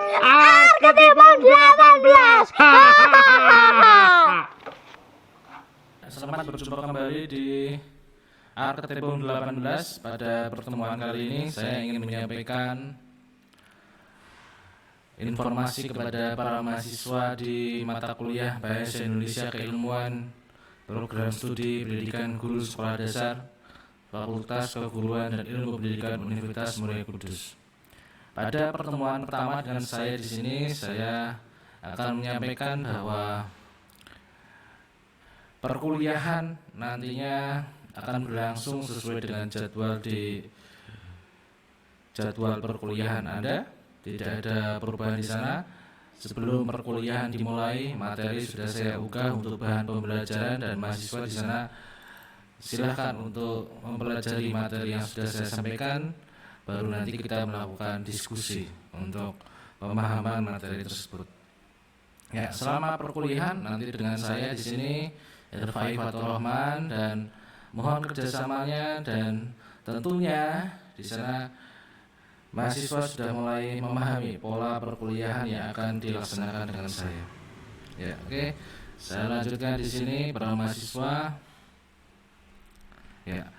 Arketipum 18. Selamat berjumpa kembali di Arketipum 18. Pada pertemuan kali ini saya ingin menyampaikan informasi kepada para mahasiswa di mata kuliah Bahasa Indonesia Keilmuan, Program Studi Pendidikan Guru Sekolah Dasar, Fakultas Keguruan dan Ilmu Pendidikan Universitas Muria Kudus. Pada pertemuan pertama dengan saya di sini, saya akan menyampaikan bahwa perkuliahan nantinya akan berlangsung sesuai dengan jadwal perkuliahan Anda. Tidak ada perubahan di sana. Sebelum perkuliahan dimulai, materi sudah saya unggah untuk bahan pembelajaran dan mahasiswa di sana silakan untuk mempelajari materi yang sudah saya sampaikan. Baru nanti kita melakukan diskusi untuk pemahaman materi tersebut. Ya, selama perkuliahan nanti dengan saya di sini Irfai Fatur Rahman, dan mohon kerjasamanya, dan tentunya di sana mahasiswa sudah mulai memahami pola perkuliahan yang akan dilaksanakan dengan saya. Ya, oke. Saya lanjutkan di sini para mahasiswa. Ya.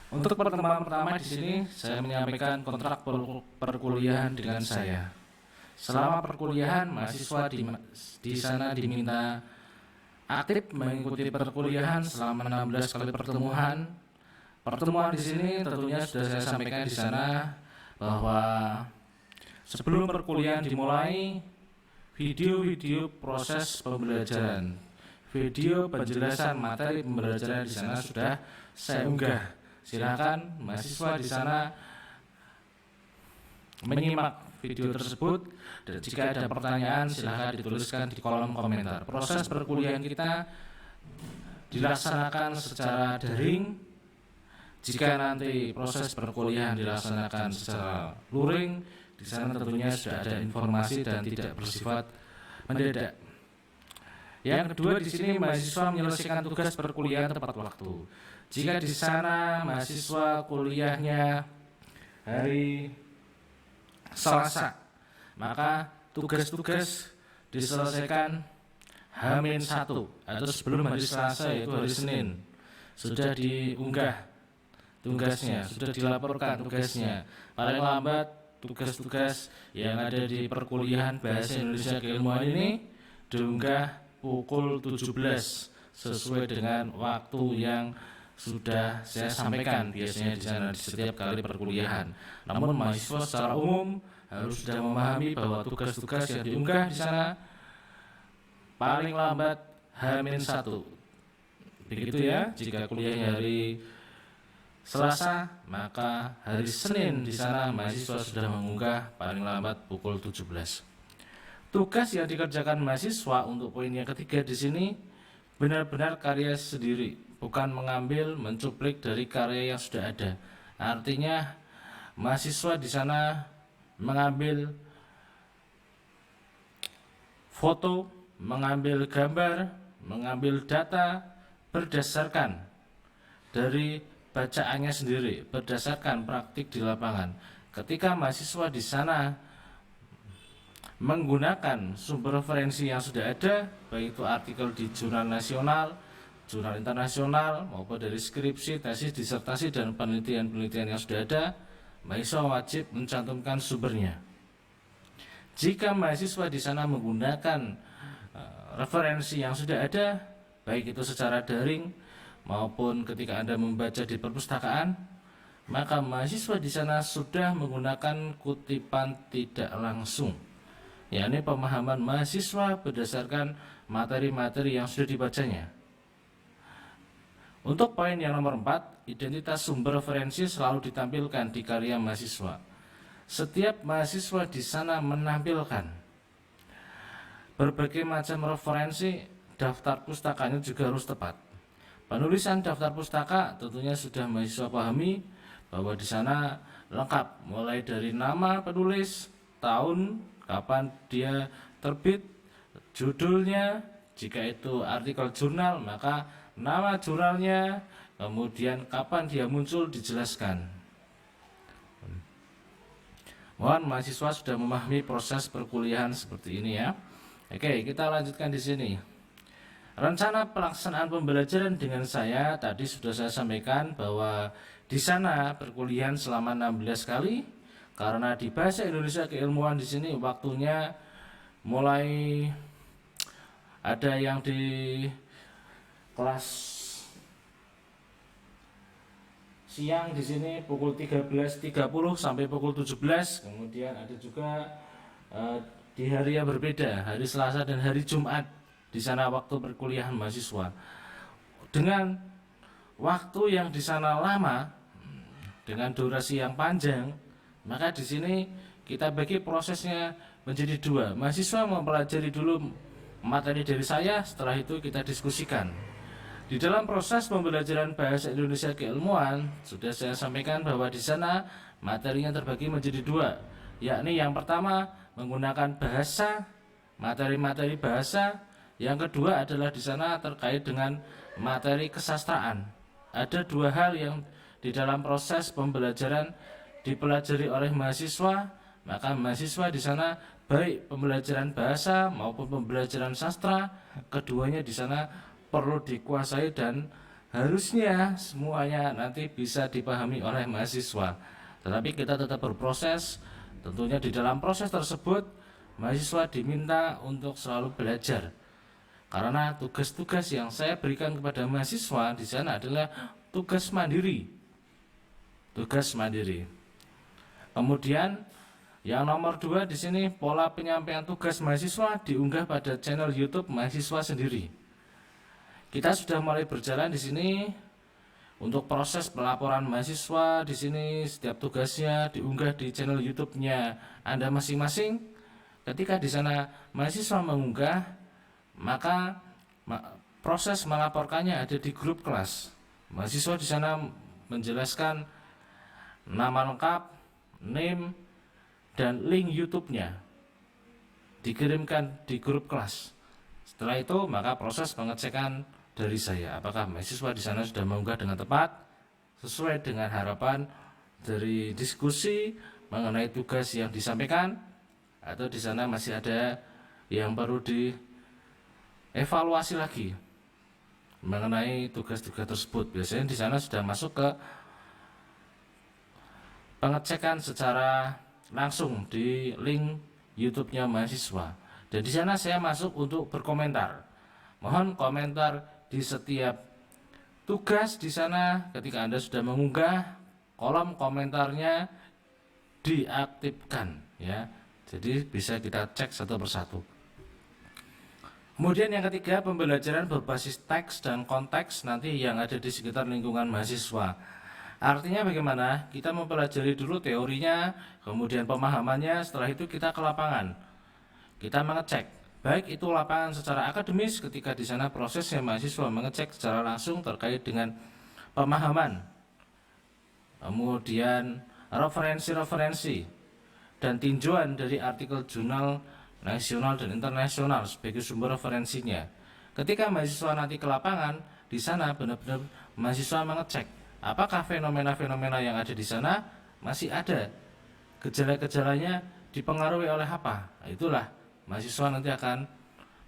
Untuk pertemuan pertama di sini saya menyampaikan kontrak perkuliahan dengan saya. Selama perkuliahan mahasiswa di sana diminta aktif mengikuti perkuliahan selama 16 kali pertemuan. Pertemuan di sini tentunya sudah saya sampaikan di sana bahwa sebelum perkuliahan dimulai, video-video proses pembelajaran, video penjelasan materi pembelajaran di sana sudah saya unggah. Silakan mahasiswa di sana menyimak video tersebut, dan jika ada pertanyaan silakan dituliskan di kolom komentar. Proses perkuliahan kita dilaksanakan secara daring. Jika nanti proses perkuliahan dilaksanakan secara luring, di sana tentunya sudah ada informasi dan tidak bersifat mendadak. Yang kedua, di sini mahasiswa menyelesaikan tugas perkuliahan tepat waktu. Jika di sana mahasiswa kuliahnya hari Selasa, maka tugas-tugas diselesaikan H-1 atau sebelum hari Selasa, yaitu hari Senin. Sudah diunggah tugasnya, sudah dilaporkan tugasnya. Paling lambat tugas-tugas yang ada di perkuliahan Bahasa Indonesia Keilmuan ini diunggah pukul 17 sesuai dengan waktu yang sudah saya sampaikan biasanya di sana di setiap kali perkuliahan. Namun mahasiswa secara umum harus sudah memahami bahwa tugas-tugas yang diunggah di sana paling lambat H-1. Begitu ya, jika kuliahnya hari Selasa, maka hari Senin di sana mahasiswa sudah mengunggah paling lambat pukul 17. Tugas yang dikerjakan mahasiswa untuk poin yang ketiga di sini benar-benar karya sendiri, bukan mengambil, mencuplik dari karya yang sudah ada. Artinya mahasiswa di sana mengambil foto, mengambil gambar, mengambil data berdasarkan dari bacaannya sendiri, berdasarkan praktik di lapangan. Ketika mahasiswa di sana menggunakan sumber referensi yang sudah ada, baik itu artikel di jurnal nasional, jurnal internasional, maupun dari skripsi, tesis, disertasi, dan penelitian-penelitian yang sudah ada, mahasiswa wajib mencantumkan sumbernya. Jika mahasiswa di sana menggunakan referensi yang sudah ada, baik itu secara daring maupun ketika Anda membaca di perpustakaan, maka mahasiswa di sana sudah menggunakan kutipan tidak langsung, yakni pemahaman mahasiswa berdasarkan materi-materi yang sudah dibacanya. Untuk poin yang nomor 4, identitas sumber referensi selalu ditampilkan di karya mahasiswa. Setiap mahasiswa di sana menampilkan berbagai macam referensi, daftar pustakanya juga harus tepat. Penulisan daftar pustaka tentunya sudah mahasiswa pahami bahwa di sana lengkap, mulai dari nama penulis, tahun, kapan dia terbit, judulnya, jika itu artikel jurnal maka nama jurnalnya, kemudian kapan dia muncul dijelaskan. Mohon mahasiswa sudah memahami proses perkuliahan seperti ini ya. Oke, kita lanjutkan di sini. Rencana pelaksanaan pembelajaran dengan saya tadi sudah saya sampaikan bahwa di sana perkuliahan selama 16 kali, karena di bahasa Indonesia keilmuan di sini waktunya mulai ada yang di kelas siang di sini pukul 13.30 sampai pukul 17. Kemudian ada juga di hari yang berbeda, hari Selasa dan hari Jumat. Di sana waktu perkuliahan mahasiswa dengan waktu yang di sana lama, dengan durasi yang panjang, maka di sini kita bagi prosesnya menjadi dua. Mahasiswa mempelajari dulu materi dari saya, setelah itu kita diskusikan. Di dalam proses pembelajaran bahasa Indonesia keilmuan, sudah saya sampaikan bahwa di sana materinya terbagi menjadi dua, yakni yang pertama menggunakan bahasa, materi-materi bahasa. Yang kedua adalah di sana terkait dengan materi kesastraan. Ada dua hal yang di dalam proses pembelajaran dipelajari oleh mahasiswa, maka mahasiswa di sana baik pembelajaran bahasa maupun pembelajaran sastra, keduanya di sana perlu dikuasai dan harusnya semuanya nanti bisa dipahami oleh mahasiswa. Tetapi kita tetap berproses, tentunya di dalam proses tersebut mahasiswa diminta untuk selalu belajar. Karena tugas-tugas yang saya berikan kepada mahasiswa di sana adalah tugas mandiri. Tugas mandiri. Kemudian yang nomor 2 di sini pola penyampaian tugas mahasiswa diunggah pada channel YouTube mahasiswa sendiri. Kita sudah mulai berjalan di sini untuk proses pelaporan mahasiswa. Di sini setiap tugasnya diunggah di channel YouTube-nya Anda masing-masing. Ketika di sana mahasiswa mengunggah, maka proses melaporkannya ada di grup kelas. Mahasiswa di sana menjelaskan nama lengkap, name, dan link YouTube-nya dikirimkan di grup kelas. Setelah itu maka proses pengecekan dari saya, apakah mahasiswa di sana sudah mengunggah dengan tepat sesuai dengan harapan dari diskusi mengenai tugas yang disampaikan, atau di sana masih ada yang perlu dievaluasi lagi mengenai tugas-tugas tersebut. Biasanya di sana sudah masuk ke pengecekan secara langsung di link YouTube-nya mahasiswa. Dan di sana saya masuk untuk berkomentar. Mohon komentar di setiap tugas di sana. Ketika Anda sudah mengunggah, kolom komentarnya diaktifkan ya. Jadi bisa kita cek satu persatu. Kemudian yang ketiga, pembelajaran berbasis teks dan konteks nanti yang ada di sekitar lingkungan mahasiswa. Artinya bagaimana? Kita mempelajari dulu teorinya, kemudian pemahamannya, setelah itu kita ke lapangan. Kita mengecek, baik itu lapangan secara akademis ketika di sana prosesnya mahasiswa mengecek secara langsung terkait dengan pemahaman. Kemudian referensi-referensi dan tinjauan dari artikel jurnal nasional dan internasional sebagai sumber referensinya. Ketika mahasiswa nanti ke lapangan, di sana benar-benar mahasiswa mengecek apakah fenomena-fenomena yang ada di sana masih ada, gejala-gejalanya dipengaruhi oleh apa. Nah, itulah mahasiswa nanti akan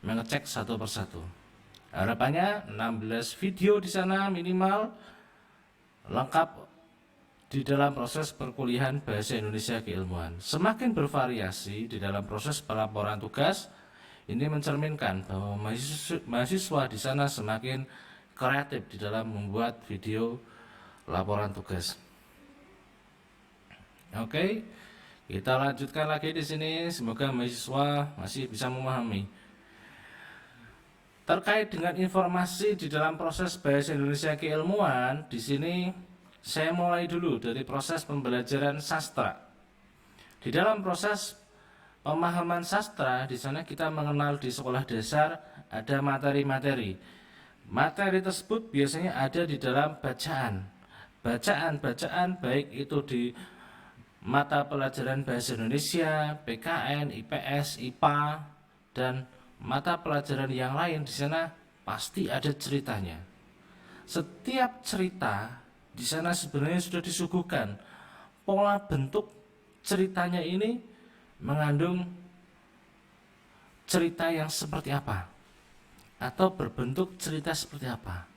mengecek satu persatu. Harapannya 16 video di sana minimal lengkap di dalam proses perkuliahan bahasa Indonesia keilmuan. Semakin bervariasi di dalam proses pelaporan tugas, ini mencerminkan bahwa mahasiswa di sana semakin kreatif di dalam membuat video laporan tugas. Oke, kita lanjutkan lagi di sini. Semoga mahasiswa masih bisa memahami. Terkait dengan informasi di dalam proses bahasa Indonesia keilmuan, di sini saya mulai dulu dari proses pembelajaran sastra. Di dalam proses pemahaman sastra, di sana kita mengenal di sekolah dasar ada materi-materi. Materi tersebut biasanya ada di dalam bacaan. Bacaan baik itu di mata pelajaran bahasa Indonesia, PKN, IPS, IPA, dan mata pelajaran yang lain. Di sana pasti ada ceritanya. Setiap cerita di sana sebenarnya sudah disuguhkan pola bentuk ceritanya ini mengandung cerita yang seperti apa, atau berbentuk cerita seperti apa.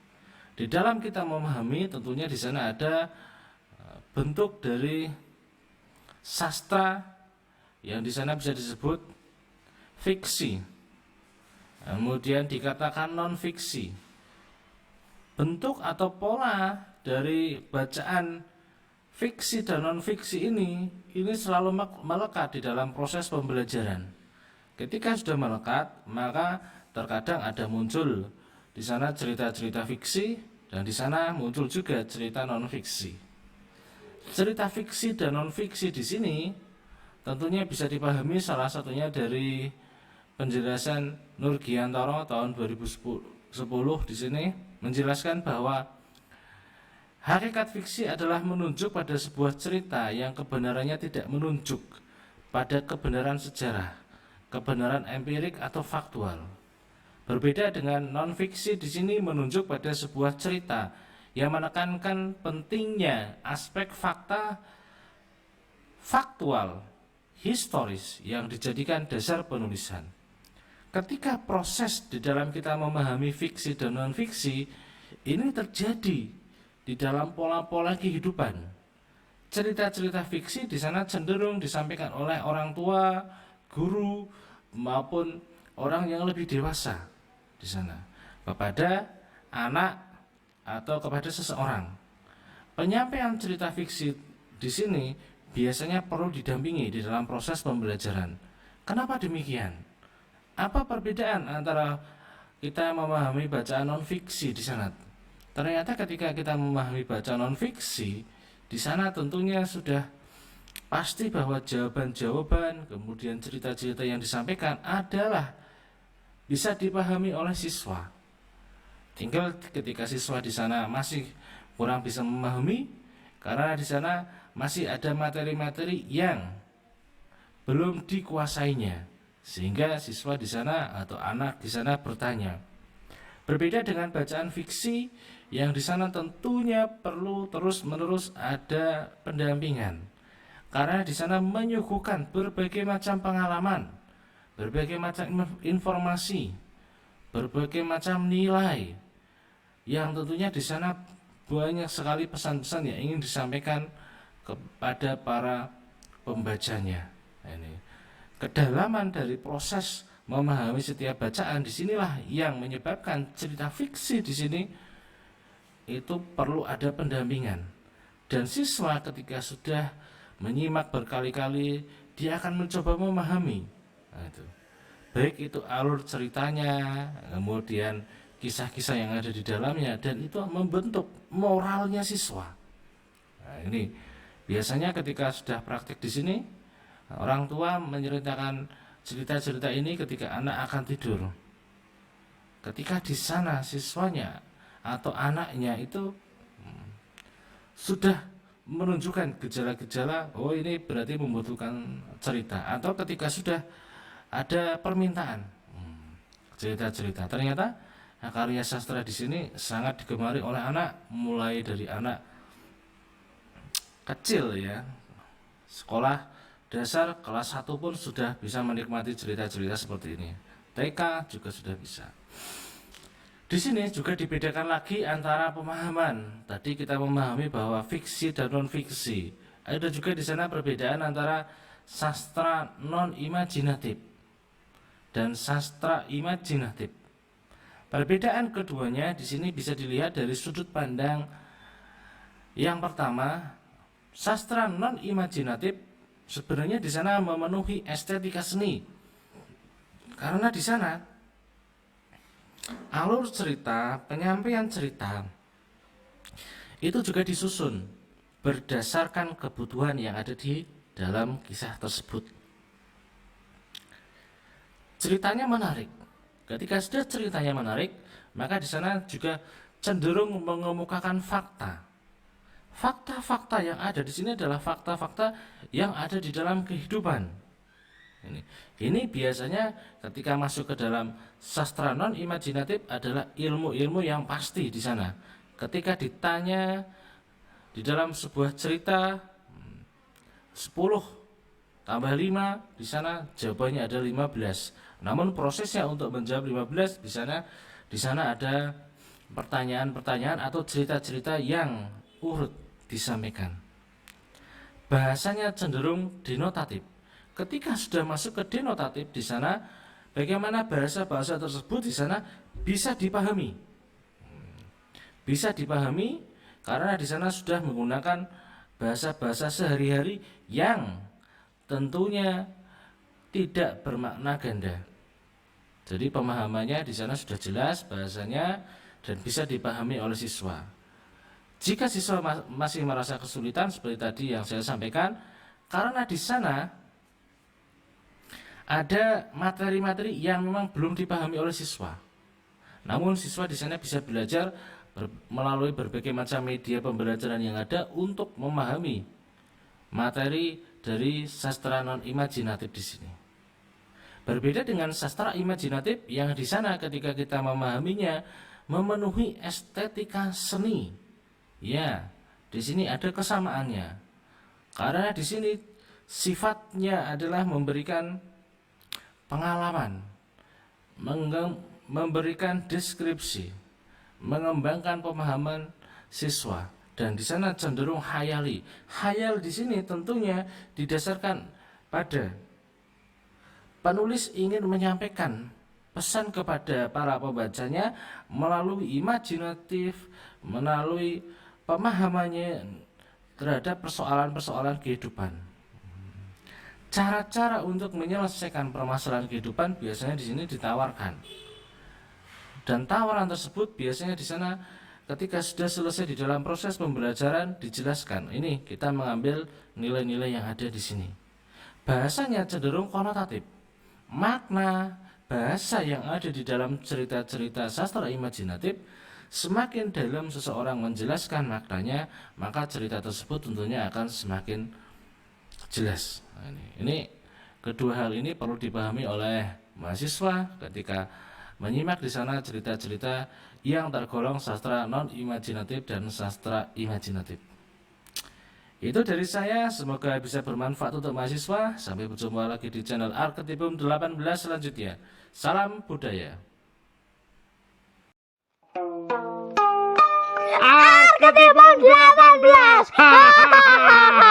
Di dalam kita memahami, tentunya di sana ada bentuk dari sastra yang di sana bisa disebut fiksi, kemudian dikatakan non fiksi. Bentuk atau pola dari bacaan fiksi dan non fiksi ini selalu melekat di dalam proses pembelajaran. Ketika sudah melekat, maka terkadang ada muncul di sana cerita-cerita fiksi, dan di sana muncul juga cerita non fiksi. Cerita fiksi dan non fiksi di sini tentunya bisa dipahami salah satunya dari penjelasan Nurgiantoro tahun 2010 di sini menjelaskan bahwa hakikat fiksi adalah menunjuk pada sebuah cerita yang kebenarannya tidak menunjuk pada kebenaran sejarah, kebenaran empirik atau faktual. Berbeda dengan non-fiksi, di sini menunjuk pada sebuah cerita yang menekankan pentingnya aspek fakta, faktual, historis yang dijadikan dasar penulisan. Ketika proses di dalam kita memahami fiksi dan non-fiksi ini terjadi di dalam pola-pola kehidupan. Cerita-cerita fiksi di sana cenderung disampaikan oleh orang tua, guru, maupun orang yang lebih dewasa di sana kepada anak atau kepada seseorang. Penyampaian cerita fiksi di sini biasanya perlu didampingi di dalam proses pembelajaran. Kenapa demikian? Apa perbedaan antara kita memahami bacaan non-fiksi di sana? Ternyata ketika kita memahami bacaan non-fiksi, di sana tentunya sudah pasti bahwa jawaban-jawaban, kemudian cerita-cerita yang disampaikan adalah bisa dipahami oleh siswa. Tinggal ketika siswa di sana masih kurang bisa memahami, karena di sana masih ada materi-materi yang belum dikuasainya, sehingga siswa di sana atau anak di sana bertanya. Berbeda dengan bacaan fiksi yang di sana tentunya perlu terus-menerus ada pendampingan, karena di sana menyuguhkan berbagai macam pengalaman, berbagai macam informasi, berbagai macam nilai yang tentunya di sana banyak sekali pesan-pesan yang ingin disampaikan kepada para pembacanya. Ini kedalaman dari proses memahami setiap bacaan disinilah yang menyebabkan cerita fiksi di sini itu perlu ada pendampingan, dan siswa ketika sudah menyimak berkali-kali dia akan mencoba memahami. Nah, itu baik itu alur ceritanya, kemudian kisah-kisah yang ada di dalamnya, dan itu membentuk moralnya siswa. Nah, ini biasanya ketika sudah praktik di sini, orang tua menceritakan cerita-cerita ini ketika anak akan tidur. Ketika di sana siswanya atau anaknya itu sudah menunjukkan gejala-gejala, oh ini berarti membutuhkan cerita, atau ketika sudah ada permintaan cerita-cerita. Ternyata karya sastra di sini sangat digemari oleh anak, mulai dari anak kecil ya, sekolah dasar kelas 1 pun sudah bisa menikmati cerita-cerita seperti ini. TK juga sudah bisa. Di sini juga dibedakan lagi antara pemahaman. Tadi kita memahami bahwa fiksi dan non fiksi. Ada juga di sana perbedaan antara sastra non imajinatif dan sastra imajinatif. Perbedaan keduanya di sini bisa dilihat dari sudut pandang yang pertama. Sastra non imajinatif sebenarnya di sana memenuhi estetika seni, karena di sana alur cerita, penyampaian cerita itu juga disusun berdasarkan kebutuhan yang ada di dalam kisah tersebut. Ceritanya menarik. Ketika sudah ceritanya menarik, maka di sana juga cenderung mengemukakan fakta. Fakta-fakta yang ada di sini adalah fakta-fakta yang ada di dalam kehidupan. Ini biasanya ketika masuk ke dalam sastra non imajinatif adalah ilmu-ilmu yang pasti di sana. Ketika ditanya di dalam sebuah cerita 10 tambah 5, di sana jawabannya ada 15. Namun prosesnya untuk menjawab 15 di sana ada pertanyaan-pertanyaan atau cerita-cerita yang urut disampaikan. Bahasanya cenderung denotatif. Ketika sudah masuk ke denotatif di sana, bagaimana bahasa-bahasa tersebut di sana bisa dipahami. Bisa dipahami karena di sana sudah menggunakan bahasa-bahasa sehari-hari yang tentunya tidak bermakna ganda. Jadi pemahamannya di sana sudah jelas bahasanya dan bisa dipahami oleh siswa. Jika siswa masih merasa kesulitan seperti tadi yang saya sampaikan, karena di sana ada materi-materi yang memang belum dipahami oleh siswa. Namun siswa di sana bisa belajar melalui berbagai macam media pembelajaran yang ada untuk memahami materi dari sastra non imajinatif di sini. Berbeda dengan sastra imajinatif yang di sana ketika kita memahaminya memenuhi estetika seni. Ya, di sini ada kesamaannya. Karena di sini sifatnya adalah memberikan pengalaman, memberikan deskripsi, mengembangkan pemahaman siswa, dan di sana cenderung hayali. Hayal di sini tentunya didasarkan pada penulis ingin menyampaikan pesan kepada para pembacanya melalui imajinatif, melalui pemahamannya terhadap persoalan-persoalan kehidupan. Cara-cara untuk menyelesaikan permasalahan kehidupan biasanya di sini ditawarkan. Dan tawaran tersebut biasanya di sana ketika sudah selesai di dalam proses pembelajaran dijelaskan. Ini kita mengambil nilai-nilai yang ada di sini. Bahasanya cenderung konotatif. Makna bahasa yang ada di dalam cerita-cerita sastra imajinatif semakin dalam seseorang menjelaskan maknanya, maka cerita tersebut tentunya akan semakin jelas. Nah, ini kedua hal ini perlu dipahami oleh mahasiswa ketika menyimak di sana cerita-cerita yang tergolong sastra non imajinatif dan sastra imajinatif. Itu dari saya, semoga bisa bermanfaat untuk mahasiswa. Sampai berjumpa lagi di channel Arketipum 18 selanjutnya. Salam budaya. Arketipum 18.